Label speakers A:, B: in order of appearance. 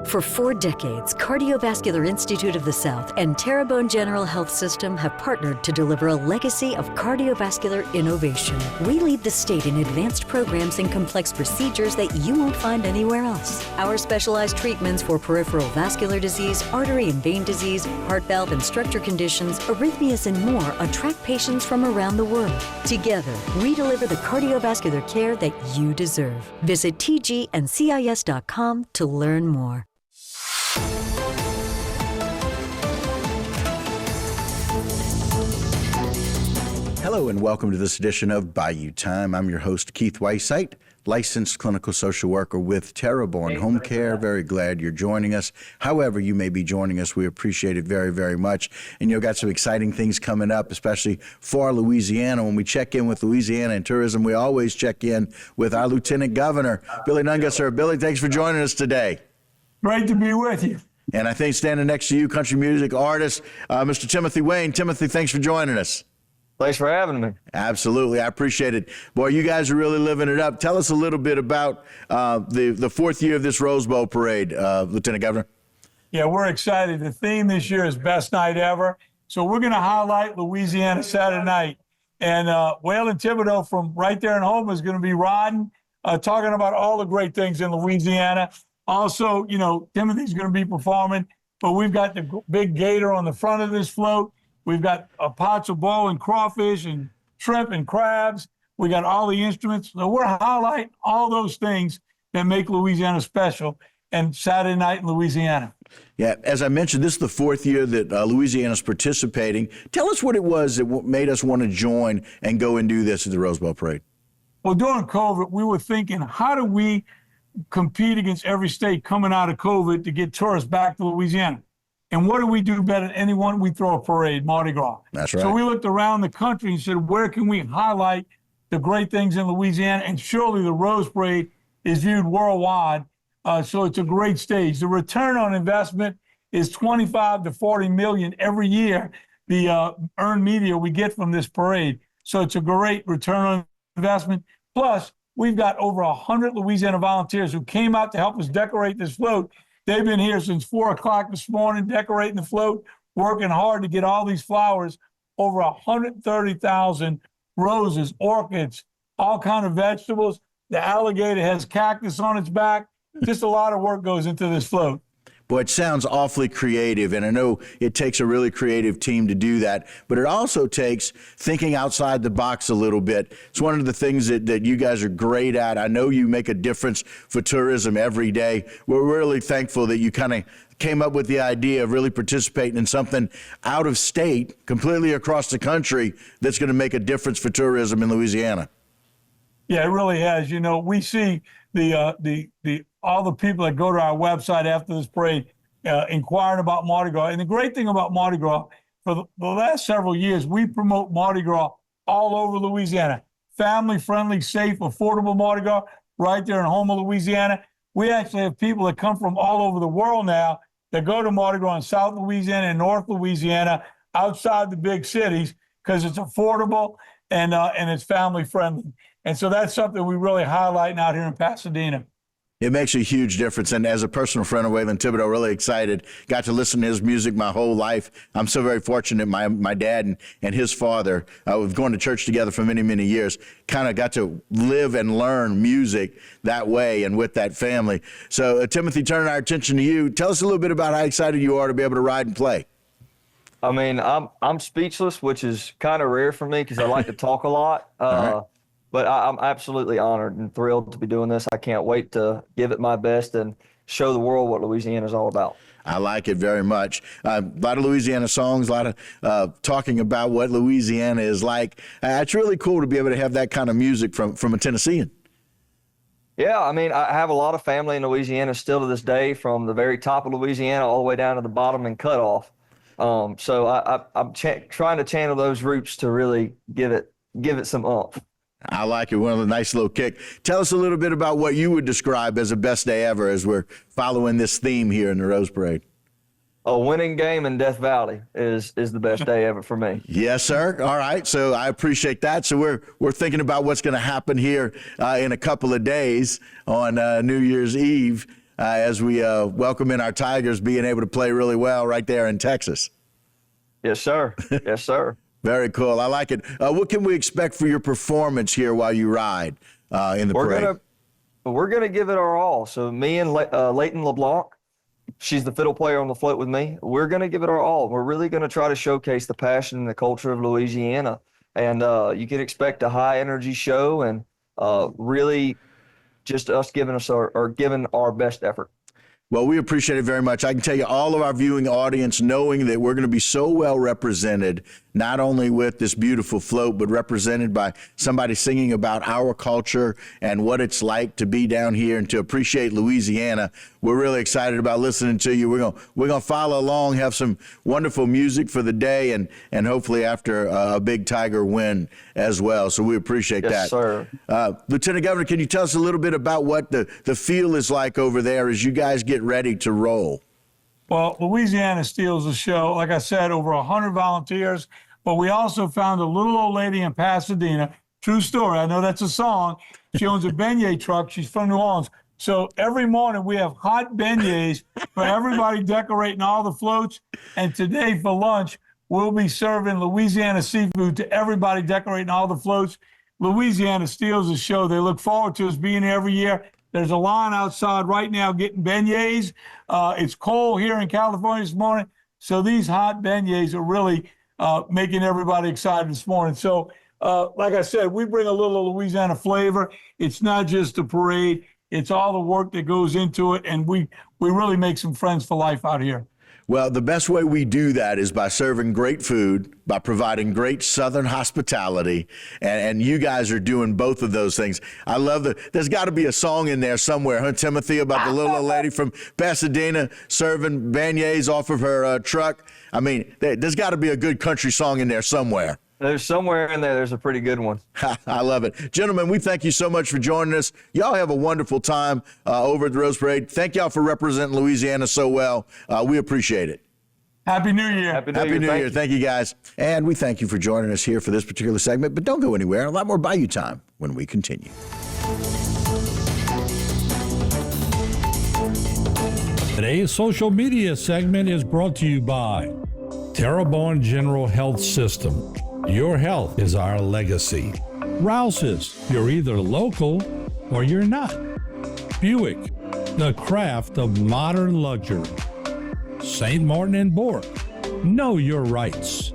A: For 4 decades, Cardiovascular Institute of the South and Terrebonne General Health System have partnered to deliver a legacy of cardiovascular innovation. We lead the state in advanced programs and complex procedures that you won't find anywhere else. Our specialized treatments for peripheral vascular disease, artery and vein disease, heart valve and structure conditions, arrhythmias, and more attract patients from around the world. Together, we deliver the cardiovascular care that you deserve. Visit tgncis.com to learn more.
B: Hello and welcome to this edition of Bayou Time. I'm your host, Keith Weissite, licensed clinical social worker with Terrebonne Home Care. Very glad you're joining us. However you may be joining us, we appreciate it very, very much. And you've got some exciting things coming up, especially for Louisiana. When we check in with Louisiana and tourism, we always check in with our Lieutenant Governor, Billy Nunga. Sir, Billy, thanks for joining us today.
C: Great to be with you.
B: And I think standing next to you, country music artist, Mr. Timothy Wayne. Timothy, thanks for joining us.
D: Thanks for having me.
B: Absolutely. I appreciate it. Boy, you guys are really living it up. Tell us a little bit about the fourth year of this Rose Bowl parade, Lieutenant Governor.
C: Yeah, we're excited. The theme this year is Best Night Ever. So we're going to highlight Louisiana Saturday night. And Waylon Thibodeau from right there in Houma is going to be riding, talking about all the great things in Louisiana. Also, you know, Timothy's going to be performing, but we've got the big gator on the front of this float. We've got pots of boil and crawfish and shrimp and crabs. We got all the instruments. So we're highlighting all those things that make Louisiana special and Saturday night in Louisiana.
B: Yeah, as I mentioned, this is the fourth year that Louisiana's participating. Tell us what it was that made us want to join and go and do this at the Rose Bowl parade.
C: Well, during COVID, we were thinking, how do we compete against every state coming out of COVID to get tourists back to Louisiana? And what do we do better than anyone? We throw a parade, Mardi Gras.
B: That's right.
C: So we looked around the country and said, where can we highlight the great things in Louisiana? And surely the Rose Parade is viewed worldwide. So it's a great stage. The return on investment is 25 to 40 million every year, the earned media we get from this parade. So it's a great return on investment. Plus, we've got over 100 Louisiana volunteers who came out to help us decorate this float. They've been here since 4 o'clock this morning, decorating the float, working hard to get all these flowers, over 130,000 roses, orchids, all kind of vegetables. The alligator has cactus on its back. Just a lot of work goes into this float.
B: Boy, it sounds awfully creative, and I know it takes a really creative team to do that, but it also takes thinking outside the box a little bit. It's one of the things that you guys are great at. I know you make a difference for tourism every day. We're really thankful that you kind of came up with the idea of really participating in something out of state, completely across the country, that's going to make a difference for tourism in Louisiana.
C: Yeah, it really has. You know, we see all the people that go to our website after this parade inquiring about Mardi Gras. And the great thing about Mardi Gras, for the last several years, we promote Mardi Gras all over Louisiana. Family-friendly, safe, affordable Mardi Gras right there in Houma, Louisiana. We actually have people that come from all over the world now that go to Mardi Gras in South Louisiana and North Louisiana, outside the big cities, because it's affordable and it's family-friendly. And so that's something we really highlight out here in Pasadena.
B: It makes a huge difference. And as a personal friend of Waylon Thibodeau, really excited. Got to listen to his music my whole life. I'm so very fortunate. My dad and his father, we've gone to church together for many, many years, kind of got to live and learn music that way and with that family. So, Timothy, turning our attention to you, tell us a little bit about how excited you are to be able to ride and play.
D: I mean, I'm speechless, which is kind of rare for me because I like to talk a lot.
B: Right.
D: But I'm absolutely honored and thrilled to be doing this. I can't wait to give it my best and show the world what Louisiana is all about.
B: I like it very much. A lot of Louisiana songs, a lot of talking about what Louisiana is like. It's really cool to be able to have that kind of music from a Tennessean.
D: Yeah, I mean, I have a lot of family in Louisiana still to this day, from the very top of Louisiana all the way down to the bottom and cut off. So I'm trying to channel those roots to really give it some oomph.
B: I like it. One of the nice little kick. Tell us a little bit about what you would describe as a best day ever as we're following this theme here in the Rose Parade.
D: A winning game in Death Valley is the best day ever for me.
B: Yes, sir. All right. So I appreciate that. So we're thinking about what's going to happen here in a couple of days on New Year's Eve. as we welcome in our Tigers being able to play really well right there in Texas.
D: Yes, sir. Yes, sir.
B: Very cool. I like it. What can we expect for your performance here while you ride in the parade?
D: We're gonna give it our all. So me and Leighton LeBlanc, she's the fiddle player on the float with me. We're gonna give it our all. We're really gonna try to showcase the passion and the culture of Louisiana, and you can expect a high energy show and really just us giving our best effort.
B: Well, we appreciate it very much. I can tell you, all of our viewing audience, knowing that we're going to be so well represented, not only with this beautiful float, but represented by somebody singing about our culture and what it's like to be down here and to appreciate Louisiana. We're really excited about listening to you. We're gonna follow along, have some wonderful music for the day, and hopefully after a big Tiger win as well. So we appreciate that.
D: Yes, sir.
B: Lieutenant Governor, can you tell us a little bit about what the feel is like over there as you guys get ready to roll?
C: Well, Louisiana steals the show. Like I said, over 100 volunteers, but we also found a little old lady in Pasadena. True story. I know that's a song. She owns a beignet truck. She's from New Orleans. So every morning we have hot beignets for everybody decorating all the floats. And today for lunch, we'll be serving Louisiana seafood to everybody decorating all the floats. Louisiana steals the show. They look forward to us being here every year. There's a line outside right now getting beignets. It's cold here in California this morning, so these hot beignets are really making everybody excited this morning. So, like I said, we bring a little Louisiana flavor. It's not just a parade. It's all the work that goes into it, and we really make some friends for life out here.
B: Well, the best way we do that is by serving great food, by providing great Southern hospitality, and you guys are doing both of those things. I love there's got to be a song in there somewhere, huh, Timothy, about the little old lady from Pasadena serving beignets off of her truck. I mean, there's got to be a good country song in there somewhere.
D: There's somewhere in there's a pretty good one.
B: I love it. Gentlemen, we thank you so much for joining us. Y'all have a wonderful time over at the Rose Parade. Thank y'all for representing Louisiana so well. We appreciate it.
C: Happy New Year.
D: Happy New Year.
B: Thank you, guys. And we thank you for joining us here for this particular segment. But don't go anywhere. A lot more Bayou time when we continue.
E: Today's social media segment is brought to you by Terrebonne General Health System. Your health is our legacy. Rouse's, you're either local or you're not. Buick, the craft of modern luxury. St. Martin and Bork, know your rights.